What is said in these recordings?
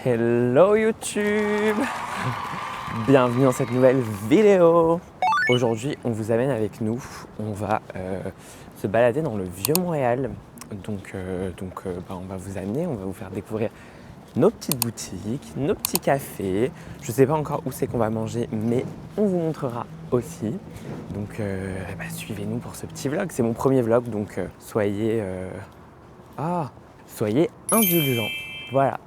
Hello YouTube. Bienvenue dans cette nouvelle vidéo. Aujourd'hui on vous amène avec nous, on va se balader dans le Vieux-Montréal. Donc on va vous amener, on va vous faire découvrir nos petites boutiques, nos petits cafés. Je ne sais pas encore où c'est qu'on va manger, mais on vous montrera aussi. Donc suivez-nous pour ce petit vlog. C'est mon premier vlog, donc soyez indulgents. Voilà.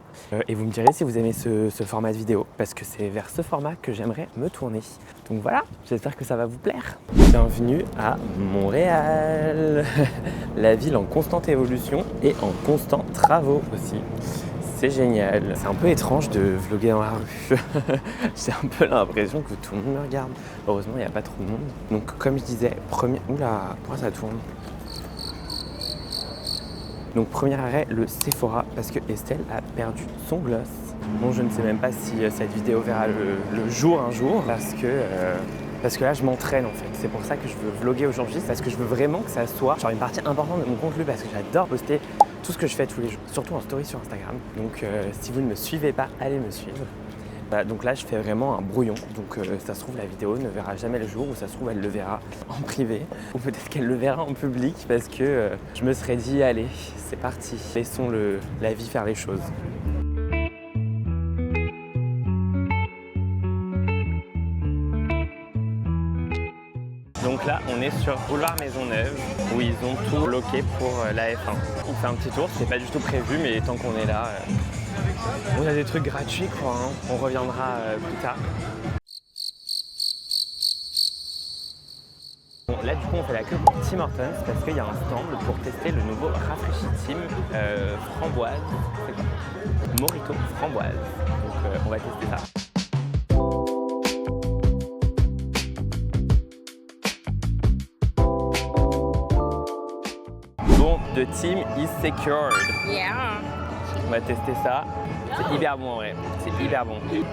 Et vous me direz si vous aimez ce format de vidéo, parce que c'est vers ce format que j'aimerais me tourner. Donc voilà, j'espère que ça va vous plaire. Bienvenue à Montréal, la ville en constante évolution et en constants travaux aussi. C'est génial. C'est un peu étrange de vlogger dans la rue. J'ai un peu l'impression que tout le monde me regarde. Heureusement, il n'y a pas trop de monde. Donc comme je disais, Oula, pourquoi ça tourne ? Donc premier arrêt, le Sephora, parce que Estelle a perdu son gloss. Bon, je ne sais même pas si cette vidéo verra le jour un jour, parce que là je m'entraîne en fait. C'est pour ça que je veux vlogger aujourd'hui, parce que je veux vraiment que ça soit genre une partie importante de mon contenu, parce que j'adore poster tout ce que je fais tous les jours, surtout en story sur Instagram. Donc si vous ne me suivez pas, allez me suivre. Voilà, donc là je fais vraiment un brouillon, donc ça se trouve la vidéo ne verra jamais le jour, ou ça se trouve elle le verra en privé, ou peut-être qu'elle le verra en public, parce que je me serais dit allez, c'est parti, laissons la vie faire les choses. Donc là on est sur Boulevard Maisonneuve, où ils ont tout bloqué pour la F1. On fait un petit tour, c'est pas du tout prévu, mais tant qu'on est là, on a des trucs gratuits quoi, hein. On reviendra plus tard. Bon, là du coup on fait la queue pour Tim Hortons parce qu'il y a un stand pour tester le nouveau rafraîchi framboise, c'est quoi ? Morito framboise. Donc on va tester ça. Bon, the team is secured. Yeah. On va tester ça. C'est hyper bon en vrai. C'est hyper bon. C'est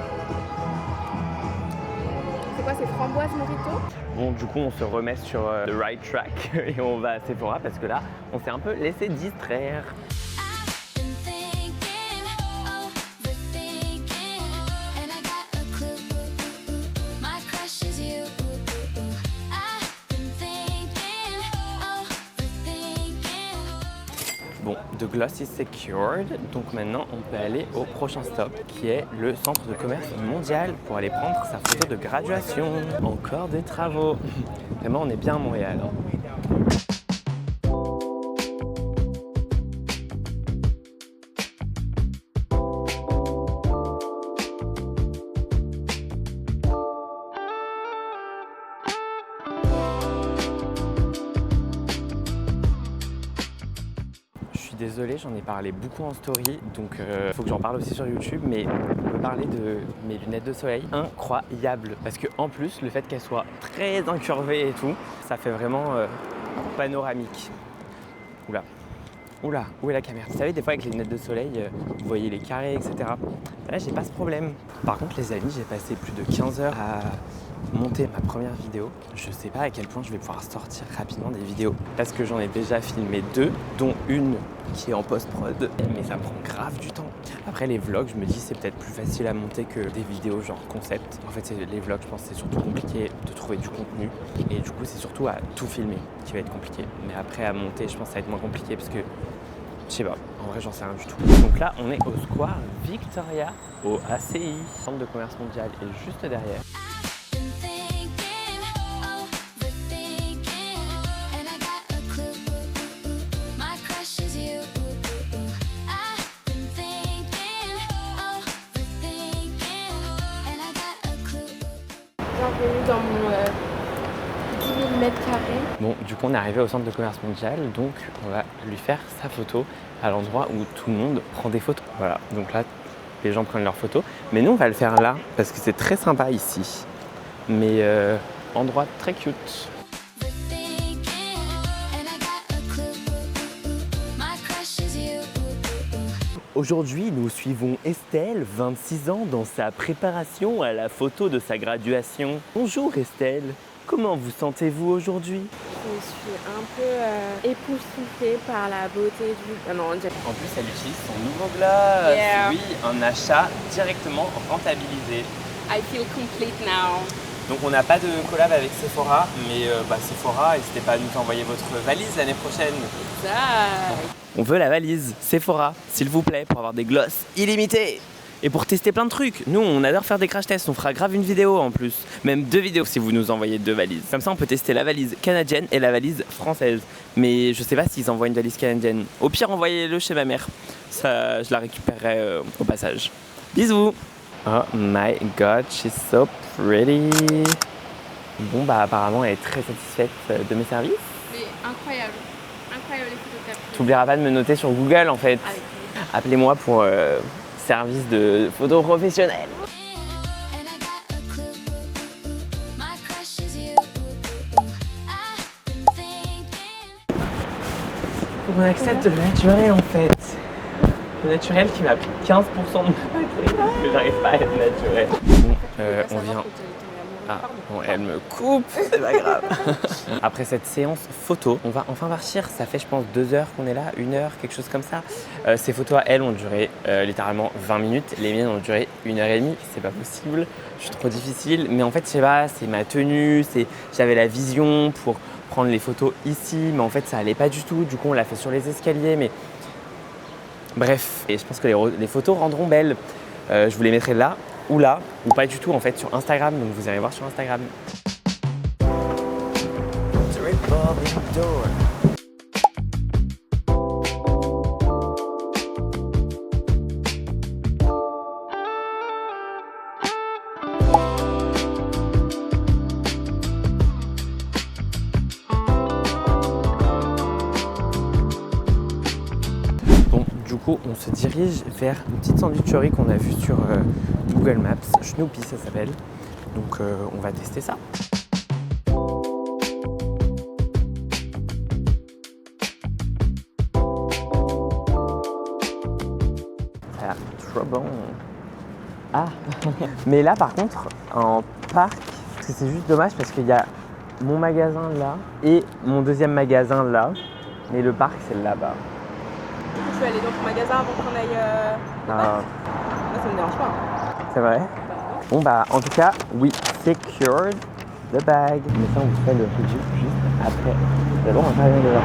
quoi, c'est framboise morito? Bon, du coup, on se remet sur the right track et on va à Sephora parce que là, on s'est un peu laissé distraire. Bon, the gloss is secured, donc maintenant on peut aller au prochain stop qui est le centre de commerce mondial pour aller prendre sa photo de graduation. Encore des travaux. Vraiment, on est bien à Montréal. Désolé, j'en ai parlé beaucoup en story, donc il faut que j'en parle aussi sur YouTube, mais on peut parler de mes lunettes de soleil. Incroyable, parce que en plus, le fait qu'elles soient très incurvées et tout, ça fait vraiment panoramique. Oula, oula, où est la caméra? Vous savez, des fois avec les lunettes de soleil, vous voyez les carrés, etc. Là, j'ai pas ce problème. Par contre, les amis, j'ai passé plus de 15 heures à monter ma première vidéo. Je sais pas à quel point je vais pouvoir sortir rapidement des vidéos parce que j'en ai déjà filmé 2, dont une qui est en post-prod, mais ça prend grave du temps. Après les vlogs, je me dis c'est peut-être plus facile à monter que des vidéos genre concept. En fait, les vlogs, je pense que c'est surtout compliqué de trouver du contenu et du coup, c'est surtout à tout filmer qui va être compliqué. Mais après à monter, je pense que ça va être moins compliqué parce que je sais pas, en vrai j'en sais rien du tout. Donc là on est au Square Victoria, au ACI, Centre de commerce mondial, et juste derrière. Bienvenue dans mon 10 000 mètres carrés. Bon, du coup on est arrivé au centre de commerce mondial, donc on va lui faire sa photo à l'endroit où tout le monde prend des photos. Voilà, donc là les gens prennent leurs photos, mais nous on va le faire là parce que c'est très sympa ici, mais endroit très cute. Aujourd'hui, nous suivons Estelle, 26 ans, dans sa préparation à la photo de sa graduation. Bonjour Estelle, Comment vous sentez-vous aujourd'hui? Je suis un peu époustouflée par la beauté du... Non, on dirait... En plus, elle utilise son nouveau gloss. Yeah. Oui, un achat directement rentabilisé. I feel complete now. Donc on n'a pas de collab avec Sephora, mais Sephora, n'hésitez pas à nous envoyer votre valise l'année prochaine. Exact. On veut la valise Sephora, s'il vous plaît, pour avoir des glosses illimités. Et pour tester plein de trucs. Nous, on adore faire des crash tests. On fera grave une vidéo en plus. Même 2 vidéos si vous nous envoyez 2 valises. Comme ça, on peut tester la valise canadienne et la valise française. Mais je sais pas s'ils envoient une valise canadienne. Au pire, envoyez-le chez ma mère. Ça, je la récupérerai au passage. Bisous. Oh my god, she's so pretty. Bon, bah apparemment, elle est très satisfaite de mes services. Mais incroyable. Incroyable les photos que t'as prises. T'oublieras pas de me noter sur Google en fait. Avec plaisir. Appelez-moi pour service de photo professionnelle. On accepte le naturel en fait. Le naturel qui m'a pris 15% de ma batterie parce que j'arrive pas à être naturel. Bon, on vient. Ah, bon, elle me coupe, c'est pas grave. Après cette séance photo, on va enfin partir. Ça fait, je pense, 2 heures qu'on est là, 1 heure, quelque chose comme ça. Ces photos à elle ont duré littéralement 20 minutes. Les miennes ont duré 1h30. C'est pas possible. Je suis trop difficile. Mais en fait, je sais pas, c'est ma tenue. J'avais la vision pour prendre les photos ici. Mais en fait, ça allait pas du tout. Du coup, on l'a fait sur les escaliers. Mais bref, et je pense que les photos rendront belles. Je vous les mettrai là. Ou là, ou pas du tout en fait sur Instagram, donc vous allez voir sur Instagram. Bon, du coup, on se dirige vers une petite sandwicherie qu'on a vue sur Google Maps. Snoopy, ça s'appelle. Donc, on va tester ça. Ça a l'air trop bon. Ah, mais là, par contre, en parc, parce que c'est juste dommage parce qu'il y a mon magasin là et mon deuxième magasin là, mais le parc, c'est là-bas. Je vais aller dans ton magasin avant qu'on aille... Ah. Moi, ça me dérange pas. C'est vrai? Bon bah en tout cas, we secured the bag. Mais ça on vous fait le review juste après. D'abord on va aller de là.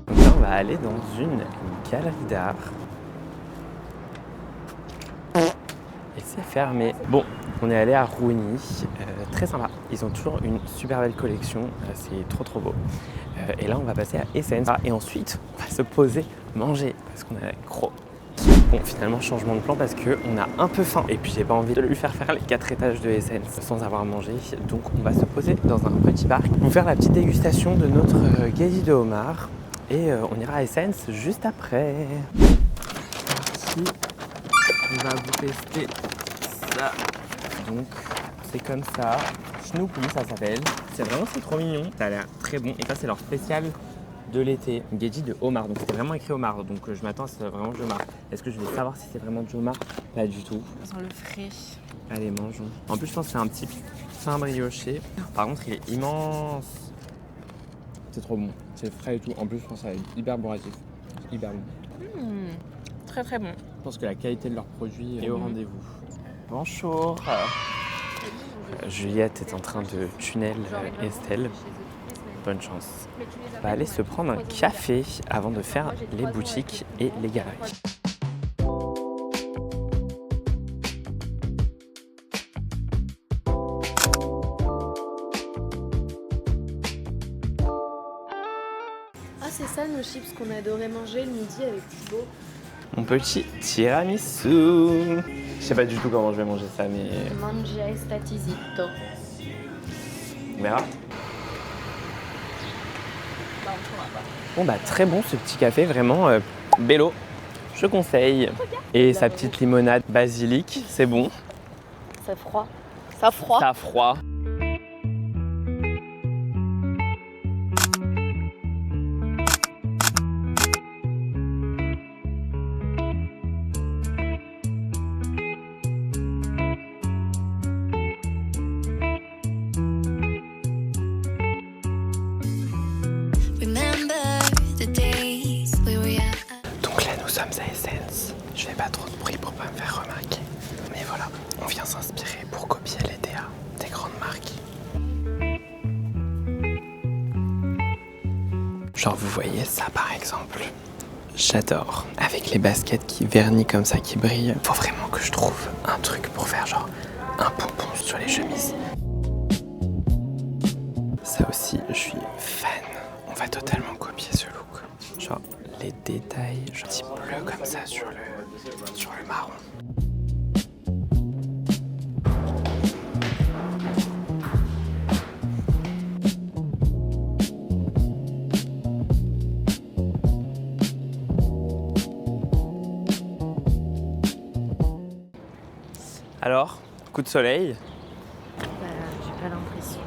Donc là on va aller dans une galerie d'art. Et c'est fermé. Bon, on est allé à Roueny, très sympa. Ils ont toujours une super belle collection, c'est trop beau. Et là, on va passer à Essence. Et ensuite, on va se poser, manger, parce qu'on a gros. Bon, finalement, changement de plan parce qu'on a un peu faim. Et puis, j'ai pas envie de lui faire les 4 étages de Essence sans avoir mangé. Donc, on va se poser dans un petit parc pour faire la petite dégustation de notre Gedi de homard. Et on ira à Essence juste après. Ici. On va vous tester ça. Donc, c'est comme ça. Snoopy, ça s'appelle. C'est trop mignon. Ça a l'air très bon. Et ça, c'est leur spécial de l'été. Gedi de homard. Donc, c'était vraiment écrit homard. Donc, je m'attends à ce que c'est vraiment du homard. Est-ce que je vais savoir si c'est vraiment du homard? Pas du tout. Ça sent le frais. Allez, mangeons. En plus, je pense que c'est un petit pain brioché. Par contre, il est immense. C'est trop bon. C'est frais et tout. En plus, je pense que ça va être hyper bourratif. Hyper bon. Très bon. Je pense que la qualité de leurs produits est au rendez-vous. Bonjour. Juliette est en train de tunnel Estelle. Bonne chance. On va aller se prendre un café avant de faire les boutiques et les galeries. Ah, c'est ça nos chips qu'on adorait manger le midi avec Thibaut. Mon petit tiramisu. Je sais pas du tout comment je vais manger ça, mais... Mangia estatisito. On verra. Bon bah très bon ce petit café, vraiment bello. Je conseille. Et sa petite limonade basilic, c'est bon. Ça froid. Ça froid. Ça froid. s'inspirer pour copier les DA des grandes marques. Genre vous voyez ça par exemple. J'adore. Avec les baskets qui vernissent comme ça, qui brillent. Faut vraiment que je trouve un truc pour faire genre un pompon sur les chemises. Ça aussi, je suis fan. On va totalement copier ce look. Genre les détails, genre petit bleu comme ça sur le marron. Alors, coup de soleil? J'ai pas l'impression.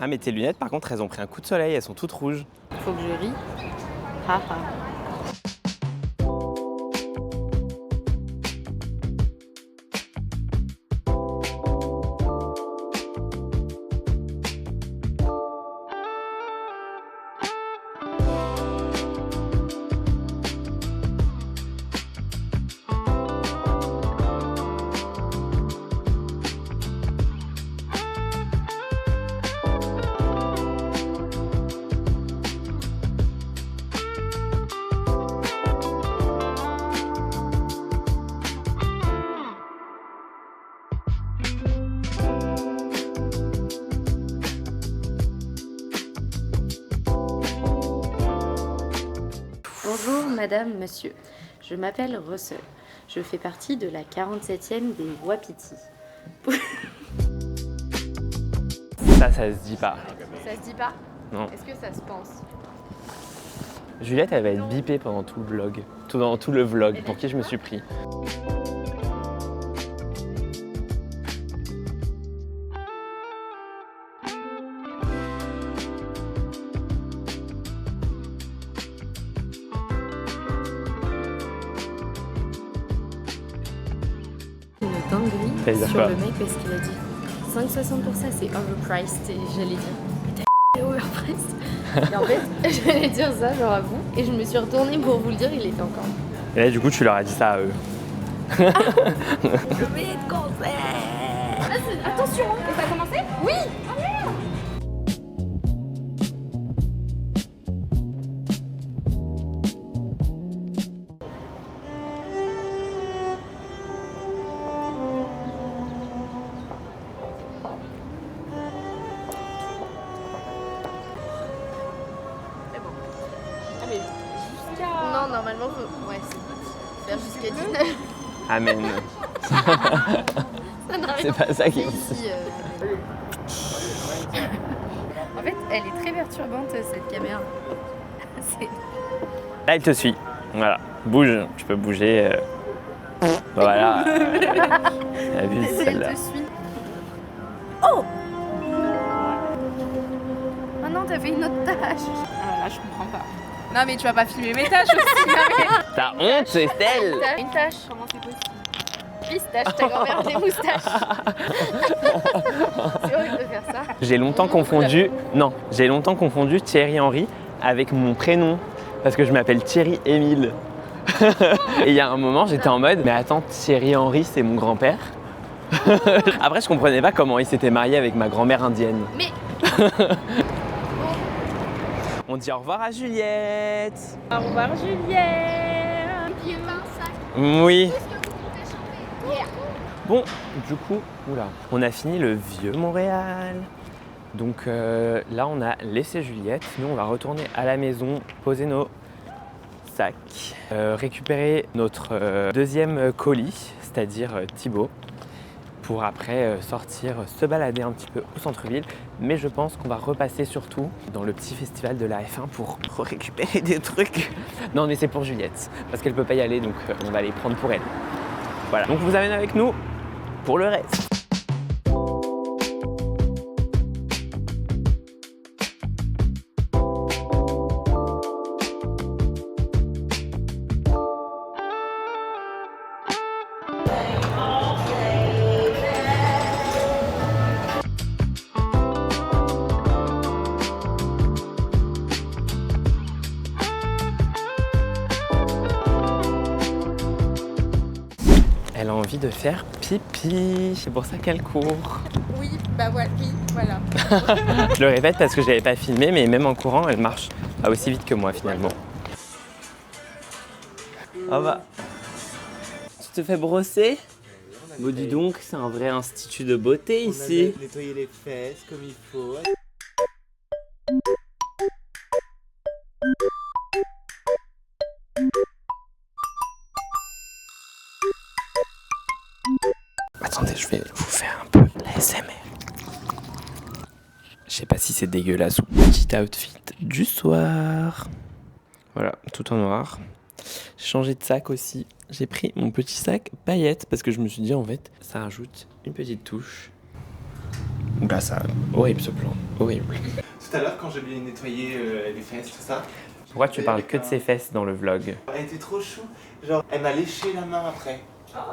Ah mais tes lunettes par contre elles ont pris un coup de soleil, elles sont toutes rouges. Faut que je rie. Ha ha. Bonjour Madame, Monsieur. Je m'appelle Russell. Je fais partie de la 47e des Wapiti. Ça se dit pas. Ça se dit pas? Non. Est-ce que ça se pense? Juliette elle va être bipée pendant tout le vlog. Dans tout le vlog, pour qui je me suis pris. Une dinguerie C'est-à-dire sur quoi? le mec parce qu'il a dit 5,60 pour ça c'est overpriced et j'allais dire mais t'as overpriced. Et en fait j'allais dire ça genre à vous et je me suis retournée pour vous le dire, il était encore. Et là du coup tu leur as dit ça à eux. Je vais être concert. Attention, on va commencer? Oui. Non, normalement, faut... ouais, c'est faire jusqu'à 19. Amen. Ça n'a rien C'est pas ça qui est ici. En fait, elle est très perturbante cette caméra. Là il te suit. Voilà. Bouge, tu peux bouger. Voilà. T'as vu Elle celle-là. te suit. Oh! Ah non, t'as fait une autre tâche. Ah là, je comprends pas. Non mais tu vas pas filmer mes tâches aussi. Non, mais... T'as honte Estelle? Une tâche. Comment c'est possible? Pistache, ta grand-mère a des moustaches. C'est horrible de faire ça. J'ai longtemps confondu Thierry Henry avec mon prénom parce que je m'appelle Thierry Émile. Et il y a un moment j'étais en mode mais attends, Thierry Henry c'est mon grand-père. Après je comprenais pas comment il s'était marié avec ma grand-mère indienne. Mais On dit au revoir à Juliette. Au revoir Juliette. Oui. Bon, du coup, on a fini le vieux Montréal. Donc là, on a laissé Juliette. Nous, on va retourner à la maison, poser nos sacs, récupérer notre deuxième colis, c'est-à-dire Thibaut, pour après sortir, se balader un petit peu au centre-ville. Mais je pense qu'on va repasser surtout dans le petit festival de la F1 pour récupérer des trucs. Non, mais c'est pour Juliette, parce qu'elle peut pas y aller, donc on va les prendre pour elle. Voilà, donc je vous amène avec nous pour le reste. Elle a envie envie de faire pipi. C'est pour ça qu'elle court. Oui, bah voilà, oui, voilà. Je le répète parce que je l'avais pas filmé, mais même en courant, elle marche aussi vite que moi finalement. Ah bah. Tu te fais brosser? Bon, dis donc, c'est un vrai institut de beauté ici. On a nettoyé les fesses comme il faut. Attendez, je vais vous faire un peu l'ASMR. Je sais pas si c'est dégueulasse ou petit outfit du soir. Voilà, tout en noir. J'ai changé de sac aussi. J'ai pris mon petit sac paillettes parce que je me suis dit en fait, ça rajoute une petite touche. Oula, ça, horrible ce plan, horrible. Tout à l'heure, quand j'ai bien nettoyé les fesses, tout ça. Pourquoi tu parles que de ses fesses dans le vlog? Elle était trop chou. Genre, elle m'a léché la main après.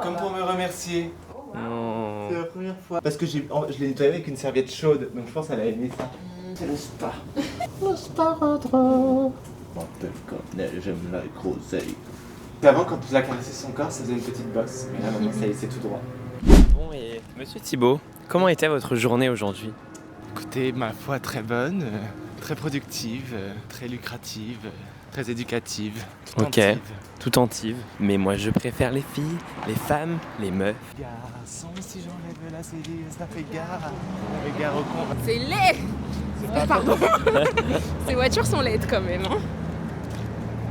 Comme pour me remercier. Non. C'est la première fois. Parce que je l'ai nettoyé avec une serviette chaude. Donc je pense qu'elle a aimé ça. C'est le spa. Le spa rentrant. J'aime la groseille. Avant, quand tu la caressais son corps, ça faisait une petite bosse. Mais là, maintenant, ça y est, c'est tout droit. Bon, et monsieur Thibaut, comment était votre journée aujourd'hui? Écoutez, ma foi, très bonne, très productive, très lucrative, très éducative. Ok, tout entive. Mais moi, je préfère les filles, les femmes, les meufs. Garçon, si j'enlève la série, ça fait gare. Avec gare au con. C'est laid. Pardon. Ces voitures sont laides quand même. Hein.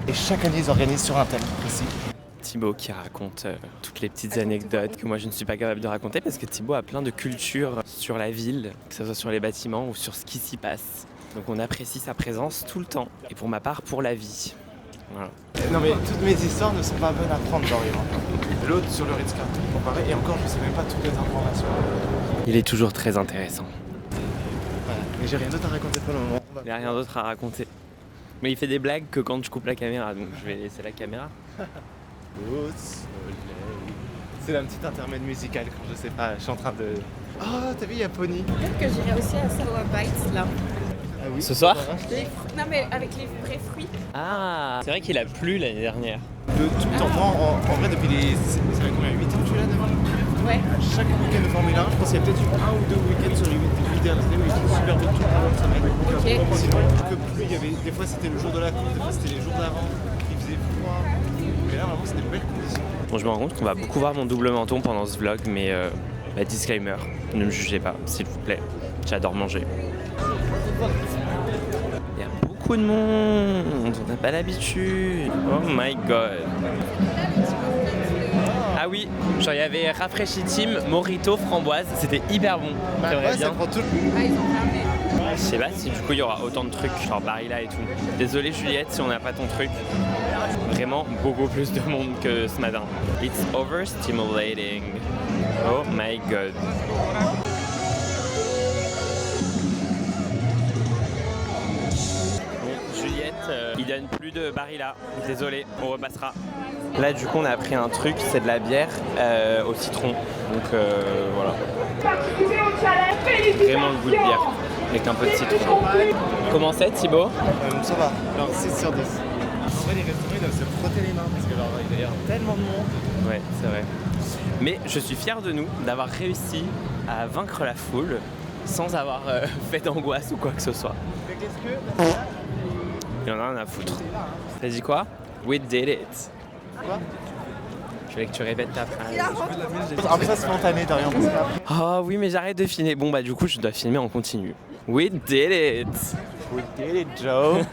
Et chaque année, ils organisent sur un thème précis. Thibaut qui raconte toutes les petites anecdotes que moi je ne suis pas capable de raconter parce que Thibaut a plein de culture sur la ville, que ce soit sur les bâtiments ou sur ce qui s'y passe. Donc on apprécie sa présence tout le temps et pour ma part pour la vie. Voilà. Non mais toutes mes histoires ne sont pas bonnes à prendre dans les L'autre sur le Ritz-Carlton comparé et encore je sais même pas toutes les informations. Il est toujours très intéressant. Voilà. Mais j'ai rien d'autre à raconter pour le moment. Il n'y a rien d'autre à raconter. Mais il fait des blagues que quand je coupe la caméra, donc je vais laisser la caméra. Au soleil. C'est un petit intermède musical quand je sais pas, je suis en train de... Oh, t'as vu, il y a Pony. Peut-être que j'irai aussi à Sour Bites là. Ah oui. Ce soir? Non mais avec les vrais fruits. Ah, c'est vrai qu'il a plu l'année dernière. De tout le temps, moi en vrai depuis les... Ça fait combien, 8 ans que je suis là devant? Ouais. À chaque week-end de Formule 1, je pense qu'il y a peut-être eu 1 ou 2 week-ends sur les 8 dernières années où il était super beau toute la bonne semaine. Ok. Sinon, que plus, il y avait... Des fois c'était le jour de la course, des fois c'était les jours d'avant, il faisait froid. Mais là vraiment c'était de belles conditions. Bon, je me rends compte qu'on va beaucoup voir mon double menton pendant ce vlog, mais disclaimer, ne me jugez pas, s'il vous plaît. J'adore manger. Il y a beaucoup de monde, on n'a pas l'habitude. Oh my god. Ah oui, genre il y avait Rafraîchi Team, Morito, framboise, c'était hyper bon. J'aimerais bien. Ça prend tout le... Ah ils ont fermé. Je sais pas si du coup il y aura autant de trucs, genre Barilla et tout. Désolé Juliette si on n'a pas ton truc. Vraiment beaucoup plus de monde que ce matin. It's overstimulating. Oh my god. Bon, Juliette, il donne plus de Barilla. Désolé, on repassera. Là du coup on a pris un truc, c'est de la bière au citron. Donc voilà. Vraiment le goût de bière. Avec un peu de citron. Comment c'est Thibaut? Ça va, alors 6 sur 10. En vrai les restaurants ils doivent se frotter les mains parce que genre, il y a tellement de monde. Ouais, c'est vrai. Mais je suis fier de nous d'avoir réussi à vaincre la foule sans avoir fait d'angoisse ou quoi que ce soit. Mais qu'est-ce que... Il y en a rien à foutre. T'as dit quoi? We did it. Quoi? Je voulais que tu répètes ta phrase. Un peu spontané Dorian. Oh oui, mais j'arrête de filmer. Bon bah du coup je dois filmer en continu. We did it. We did it, Joe.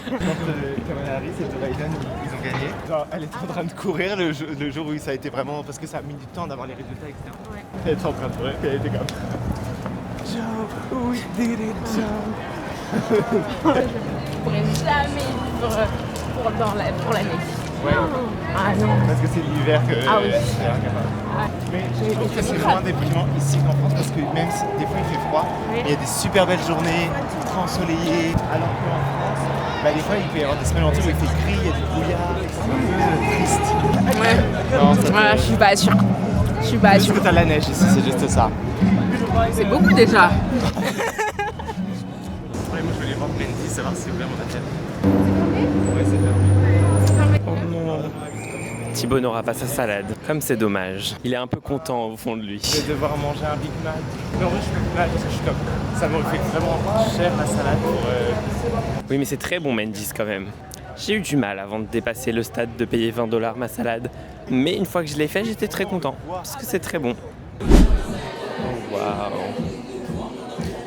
Kamala Harris et Joe Biden, ils ont gagné. Genre, elle était en train de courir le jour où ça a été vraiment... Parce que ça a mis du temps d'avoir les résultats, etc. Ouais. Elle était en train de courir et elle était comme... Joe, we did it, Joe. Je pourrais jamais vivre pour l'année. Ouais. Ah non. Parce que c'est l'hiver que Ah oui. c'est incapable. Mais je trouve que c'est moins déprimant ici qu'en France parce que même si des fois il fait froid, il y a des super belles journées, très ensoleillées. Alors qu'en France, bah, des fois il peut y avoir des semaines entières où il fait gris, il y a du brouillard, et c'est un peu triste. Ouais. Non, ça Voilà, je suis pas sûre. Je suis pas Parce sûre. que t'as la neige ici, c'est juste ça. C'est beaucoup déjà. Ouais, moi je vais aller voir Mendy, savoir si c'est vraiment la tienne. Ouais, c'est fermé. Oh non. Thibaut n'aura pas sa salade. Comme c'est dommage. Il est un peu content au fond de lui. Je vais devoir manger un Big Mac. Mais en vrai, je suis Big Mac parce que je suis comme. Ça me fait vraiment cher la salade pour. Oui, mais c'est très bon Mendy's quand même. J'ai eu du mal avant de dépasser le stade de payer 20 $ ma salade. Mais une fois que je l'ai fait, j'étais très content. Parce que c'est très bon. Oh, waouh.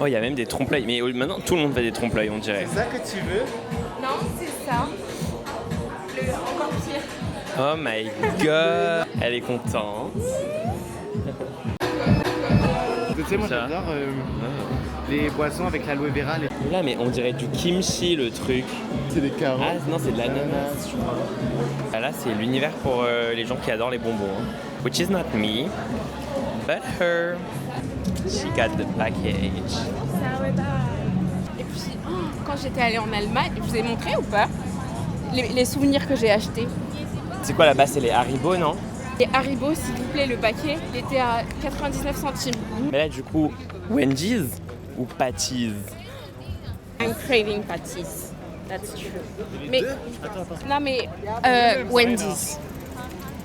Oh, il y a même des trompe-l'œil. Mais maintenant, tout le monde fait des trompe-l'œil, on dirait. C'est ça que tu veux? Non, c'est ça. Le encore pire. Oh my god. Elle est contente. Tu sais, moi j'adore les boissons avec l'aloe vera. Là, mais on dirait du kimchi, le truc. C'est des carottes. Ah non, c'est de l'ananas, je crois. Ah, là, c'est l'univers pour les gens qui adorent les bonbons. Hein. Which is not me, but her. She got the package. Ça, ouais, et puis, quand j'étais allée en Allemagne, je vous ai montré ou pas les souvenirs que j'ai achetés. C'est quoi là-bas? C'est les Haribo, non? Et Haribo, s'il vous plaît, le paquet, il était à 99 centimes. Mais là, du coup, Wendy's ou Patty's? I'm craving patties. That's true. Mais, non mais, Wendy's.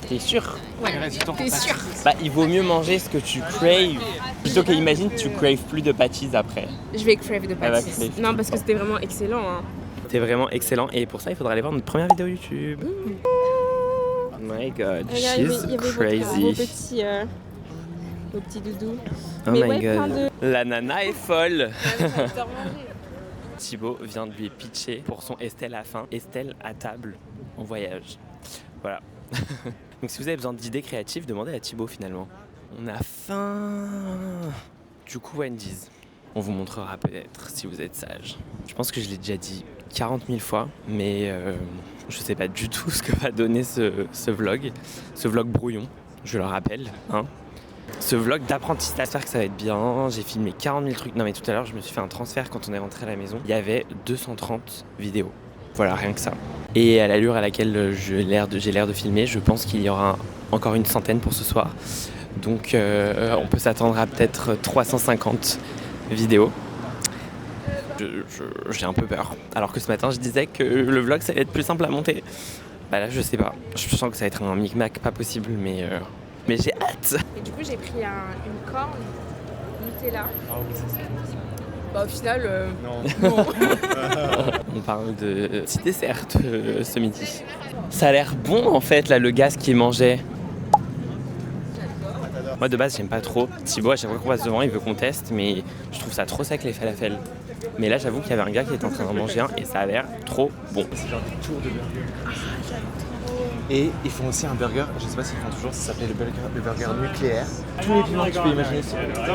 T'es sûr? Ouais, t'es sûr? Bah, il vaut mieux manger ce que tu craves. Plutôt qu'imagine, tu craves plus de Patty's après. Je vais crave de Elle va patties. crave. Non, parce que c'était vraiment excellent. Hein. C'était vraiment excellent. Et pour ça, il faudra aller voir notre première vidéo YouTube. Oh my god, Regarde, il y she's avait crazy. vos petits doudous. Oh Mais my ouais, plein god. de... La nana est folle. J'adore manger. Thibaut vient de lui pitcher pour son Estelle à faim. Estelle à table en voyage. Voilà. Donc si vous avez besoin d'idées créatives, demandez à Thibaut finalement. On a faim. Du coup, Wendy's. On vous montrera peut-être si vous êtes sage. Je pense que je l'ai déjà dit 40 000 fois, mais je sais pas du tout ce que va donner ce vlog. Ce vlog brouillon, je le rappelle. Hein. Ce vlog d'apprentissage, j'espère que ça va être bien. J'ai filmé 40 000 trucs. Non mais tout à l'heure, je me suis fait un transfert quand on est rentré à la maison. Il y avait 230 vidéos. Voilà, rien que ça. Et à l'allure à laquelle j'ai l'air de filmer, je pense qu'il y aura encore une centaine pour ce soir. Donc on peut s'attendre à peut-être 350 vidéos. J'ai un peu peur. Alors que ce matin, je disais que le vlog, ça allait être plus simple à monter. Bah là, je sais pas. Je sens que ça va être un micmac pas possible, mais j'ai hâte. Et du coup, j'ai pris une corne Nutella. Ah oui, ça c'est. Bah, au final, Non. On parle de petit dessert ce midi. Ça a l'air bon en fait, là, le gars qui mangeait. Moi de base, j'aime pas trop. Thibaut, à chaque fois qu'on passe devant, il veut qu'on teste, mais je trouve ça trop sec les falafels. Mais là, j'avoue qu'il y avait un gars qui était en train d'en manger un et ça a l'air trop bon. C'est genre des tours de burger. Et ils font aussi un burger, je sais pas s'ils font toujours, ça s'appelle le burger nucléaire. Tous les piments que tu peux imaginer,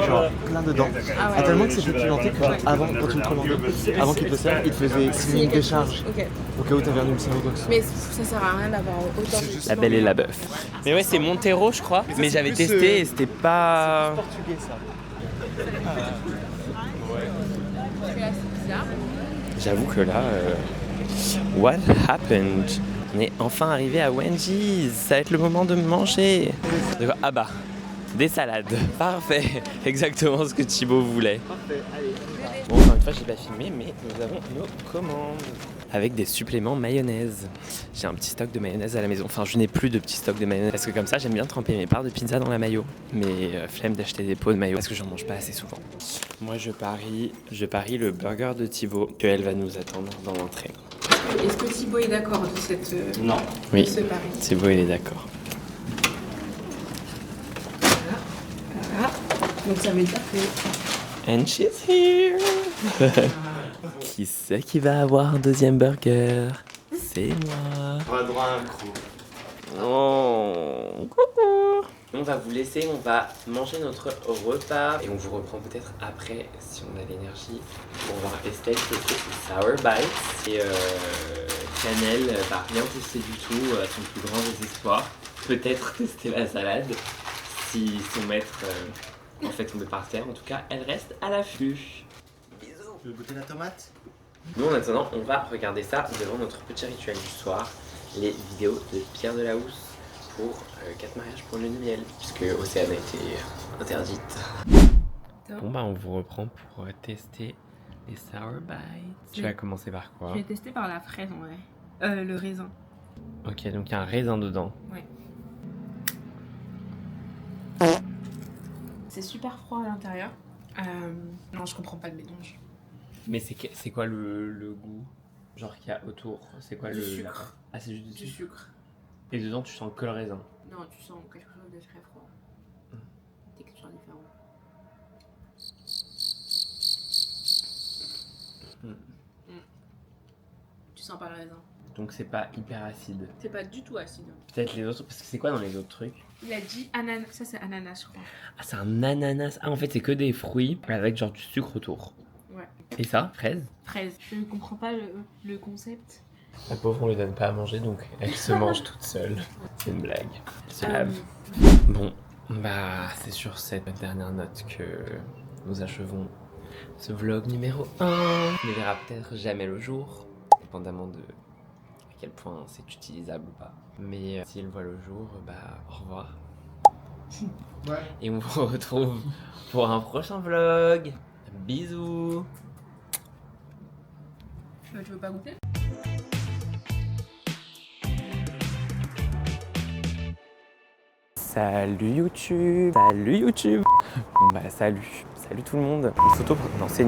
genre plein dedans. Ah tellement que c'était pimenté que avant, quand tu le commandais, avant qu'ils te le servent, ils te faisaient 6 minutes de charge. Ok. Au cas où t'avais un ulcère ou quoi que ce soit. Mais ça sert à rien d'avoir autant de... La belle et la bœuf. Mais ouais, c'est Montero, je crois. Mais j'avais testé et c'était pas... Portugais ça. C'est bizarre. J'avoue que là, what happened? On est enfin arrivé à Wendy's. Ça va être le moment de manger. Ah bah, des salades. Parfait. Exactement ce que Thibaut voulait. Parfait, allez. Bon, encore une fois, j'ai pas filmé, mais nous avons nos commandes. Avec des suppléments mayonnaise. J'ai un petit stock de mayonnaise à la maison. Enfin, je n'ai plus de petit stock de mayonnaise. Parce que comme ça, j'aime bien tremper mes parts de pizza dans la mayo. Mais flemme d'acheter des pots de mayo. Parce que j'en mange pas assez souvent. Moi, je parie le burger de Thibaut qu'elle va nous attendre dans l'entrée. Est-ce que Thibaut est d'accord de cette... Non. Oui, ce pari? Thibaut, il est d'accord. Voilà. Donc ça veut dire que... And she's here. Qui c'est qui va avoir un deuxième burger? C'est moi. On a droit à un crew. Oh, coucou. On va vous laisser, on va manger notre repas et on vous reprend peut-être après si on a l'énergie pour voir Estelle tester ses Sour Bites. Et Canel va rien tester du tout, à son plus grand désespoir. Peut-être tester la salade si son maître en fait tomber par terre. En tout cas, elle reste à l'affût. Bisous. Tu veux goûter la tomate? Nous en attendant, on va regarder ça devant notre petit rituel du soir, les vidéos de Pierre Delahousse pour 4 mariages pour le miel, puisque Océane a été interdite. Bon bah on vous reprend pour tester les Sour Bites. Tu vas commencer par quoi? Je vais tester par la fraise en vrai. Le raisin. Ok, donc il y a un raisin dedans. Ouais. C'est super froid à l'intérieur. Non, je comprends pas le mélange. Mais c'est quoi le goût? Genre qu'il y a autour? C'est quoi Du le. sucre. Ah, c'est juste du Du sucre. sucre. Et dedans, tu sens que le raisin. Non, tu sens quelque chose de très froid. Texture différente. Tu sens pas le raisin. Donc c'est pas hyper acide. C'est pas du tout acide. Peut-être les autres. Parce que c'est quoi dans les autres trucs? Il a dit ananas. Ça, c'est ananas, je crois. Ah, c'est un ananas. Ah, en fait, c'est que des fruits avec genre du sucre autour. Ouais. Et ça, fraise? Fraise. Je ne comprends pas le concept. La pauvre, on lui donne pas à manger, donc elle se mange toute seule. C'est une blague. Elle se lave. Bon, bah, c'est sur cette dernière note que nous achevons ce vlog numéro 1. Il ne verra peut-être jamais le jour, dépendamment de à quel point c'est utilisable ou pas. Mais s'il voit le jour, bah, au revoir. Ouais. Et on vous retrouve pour un prochain vlog. Bisous. Tu veux pas goûter? Salut YouTube. Salut YouTube. Bon bah salut tout le monde. Une photo, non c'est nul.